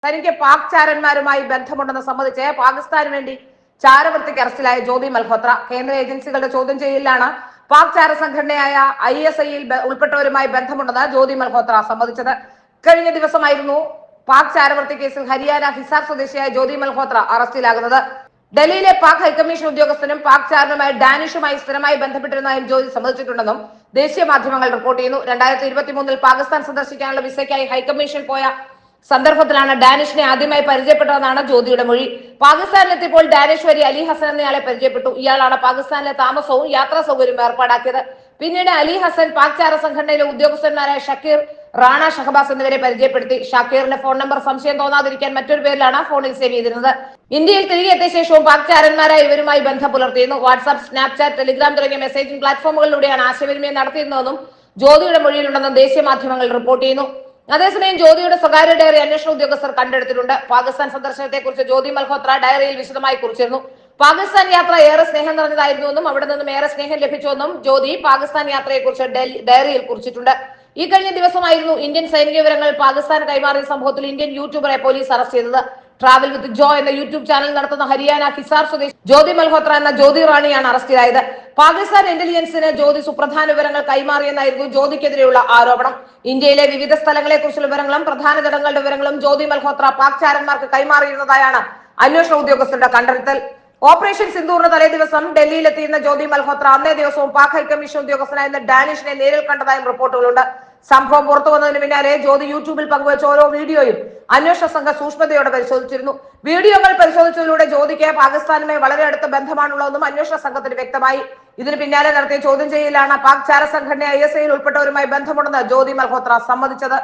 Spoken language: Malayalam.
തനിക്ക് പാക് ചാരന്മാരുമായി ബന്ധമുണ്ടെന്ന് സംബന്ധിച്ച് പാകിസ്ഥാന് വേണ്ടി ചാരവൃത്തിക്ക് അറസ്റ്റിലായ ജ്യോതി മൽഹോത്ര കേന്ദ്ര ഏജൻസികളുടെ ചോദ്യം ചെയ്യലിലാണ് പാക് ചാര സംഘടനയായ ISIൽ ഉൾപ്പെട്ടവരുമായി ബന്ധമുണ്ടെന്ന് ജ്യോതി മൽഹോത്ര സമ്മതിച്ചത്. കഴിഞ്ഞ ദിവസമായിരുന്നു പാക് ചാരവൃത്തി കേസിൽ ഹരിയാന ഹിസാർ സ്വദേശിയായ ജ്യോതി മൽഹോത്ര അറസ്റ്റിലാകുന്നത്. ഡൽഹിയിലെ പാക് ഹൈക്കമ്മീഷൻ ഉദ്യോഗസ്ഥനും പാക് ചാരനുമായ ഡാനിഷുമായി സ്ഥിരമായി ബന്ധപ്പെട്ടിരുന്നതായും ജ്യോതി സമ്മതിച്ചിട്ടുണ്ടെന്നും ദേശീയ മാധ്യമങ്ങൾ റിപ്പോർട്ട് ചെയ്യുന്നു. 2023 പാകിസ്ഥാൻ സന്ദർശിക്കാനുള്ള വിസയ്ക്കായി ഹൈക്കമ്മീഷൻ പോയ സന്ദർഭത്തിലാണ് ഡാനിഷിനെ ആദ്യമായി പരിചയപ്പെട്ടതെന്നാണ് ജ്യോതിയുടെ മൊഴി. പാകിസ്ഥാനിലെത്തിയപ്പോൾ ഡാനിഷ് വഴി അലി ഹസൻ എന്നയാളെ പരിചയപ്പെട്ടു. ഇയാളാണ് പാകിസ്ഥാനിലെ താമസവും യാത്രാ സൗകര്യവും ഏർപ്പാടാക്കിയത്. പിന്നീട് അലി ഹസൻ പാക് ചാര സംഘടനയിലെ ഉദ്യോഗസ്ഥന്മാരായ ഷക്കീർ, റാണ ഷഹബാസ് എന്നിവരെ പരിചയപ്പെടുത്തി. ഷക്കീറിന്റെ ഫോൺ നമ്പർ സംശയം തോന്നാതിരിക്കാൻ മറ്റൊരു പേരിലാണ് ഫോണിൽ സേവ് ചെയ്തിരുന്നത്. ഇന്ത്യയിൽ തിരികെ എത്തിയ ശേഷവും പാക് ചാരന്മാരായ ഇവരുമായി ബന്ധം പുലർത്തിയിരുന്നു. വാട്സ്ആപ്പ്, സ്നാപ്ചാറ്റ്, ടെലിഗ്രാം തുടങ്ങിയ മെസ്സേജിംഗ് പ്ലാറ്റ്ഫോമുകളിലൂടെയാണ് ആശയവിനിമയം നടത്തിയിരുന്നതെന്നും ജ്യോതിയുടെ മൊഴിയിലുണ്ടെന്നും ദേശീയ മാധ്യമങ്ങൾ റിപ്പോർട്ട് ചെയ്യുന്നു. അതേസമയം ജ്യോതിയുടെ സ്വകാര്യ ഡയറി അന്വേഷണ ഉദ്യോഗസ്ഥർ കണ്ടെടുത്തിട്ടുണ്ട്. പാകിസ്ഥാൻ സന്ദർശനത്തെ കുറിച്ച് ജ്യോതി മൽഹോത്ര ഡയറിയിൽ വിശദമായി കുറിച്ചിരുന്നു. പാകിസ്ഥാൻ യാത്ര ഏറെ സ്നേഹം നിറഞ്ഞതായിരുന്നുവെന്നും അവിടെ നിന്നും ഏറെ സ്നേഹം ലഭിച്ചുവെന്നും ജ്യോതി പാകിസ്ഥാൻ യാത്രയെക്കുറിച്ച് ഡയറിയിൽ കുറിച്ചിട്ടുണ്ട്. ഈ കഴിഞ്ഞ ദിവസമായിരുന്നു ഇന്ത്യൻ സൈനിക വിവരങ്ങൾ പാകിസ്ഥാന് കൈമാറിയ സംഭവത്തിൽ ഇന്ത്യൻ യൂട്യൂബറെ പോലീസ് അറസ്റ്റ് ചെയ്തത്. ട്രാവൽ വിത്ത് ജോ എന്ന യൂട്യൂബ് ചാനൽ നടത്തുന്ന ഹരിയാന ഹിസാർ സ്വദേശി ജ്യോതി മൽഹോത്ര എന്ന ജ്യോതി റാണിയാണ് അറസ്റ്റിലായത്. പാകിസ്ഥാൻ ഇന്റലിജൻസിന് ജ്യോതി സുപ്രധാന വിവരങ്ങൾ കൈമാറിയെന്നായിരുന്നു ജ്യോതിക്കെതിരെയുള്ള ആരോപണം. ഇന്ത്യയിലെ വിവിധ സ്ഥലങ്ങളെ കുറിച്ചുള്ള വിവരങ്ങളും പ്രധാന ഘടകങ്ങളുടെ വിവരങ്ങളും ജ്യോതി മൽഹോത്ര പാക് ചാരന്മാർക്ക് കൈമാറിയിരുന്നതായാണ് അന്വേഷണ ഉദ്യോഗസ്ഥരുടെ കണ്ടെത്തൽ. ഓപ്പറേഷൻ സിന്ദൂറിന് തലേ ദിവസം ഡൽഹിയിലെത്തിയിരുന്ന ജ്യോതി മൽഹോത്ര അന്നേ ദിവസവും പാക് ഹൈക്കമ്മീഷൻ ഉദ്യോഗസ്ഥനായിരുന്ന ഡാനിഷിനെ നേരിൽ കണ്ടതായും റിപ്പോർട്ടുകളുണ്ട്. സംഭവം പുറത്തു വന്നതിന് പിന്നാലെ ജ്യോതി യൂട്യൂബിൽ പങ്കുവച്ച ഓരോ വീഡിയോയും അന്വേഷണ സംഘം സൂക്ഷ്മതയോടെ പരിശോധിച്ചിരുന്നു. വീഡിയോകൾ പരിശോധിച്ചതിലൂടെ ജ്യോതിക്ക് പാകിസ്ഥാനുമായി വളരെ അടുത്ത ബന്ധമാണുള്ളതെന്നും അന്വേഷണ സംഘത്തിന് വ്യക്തമായി. ഇതിന് പിന്നാലെ നടത്തിയ ചോദ്യം ചെയ്യലാണ് പാക് ചാര സംഘടന ISIൽ ഉൾപ്പെട്ടവരുമായി ബന്ധമുണ്ടെന്ന് ജ്യോതി മൽഹോത്ര സമ്മതിച്ചത്.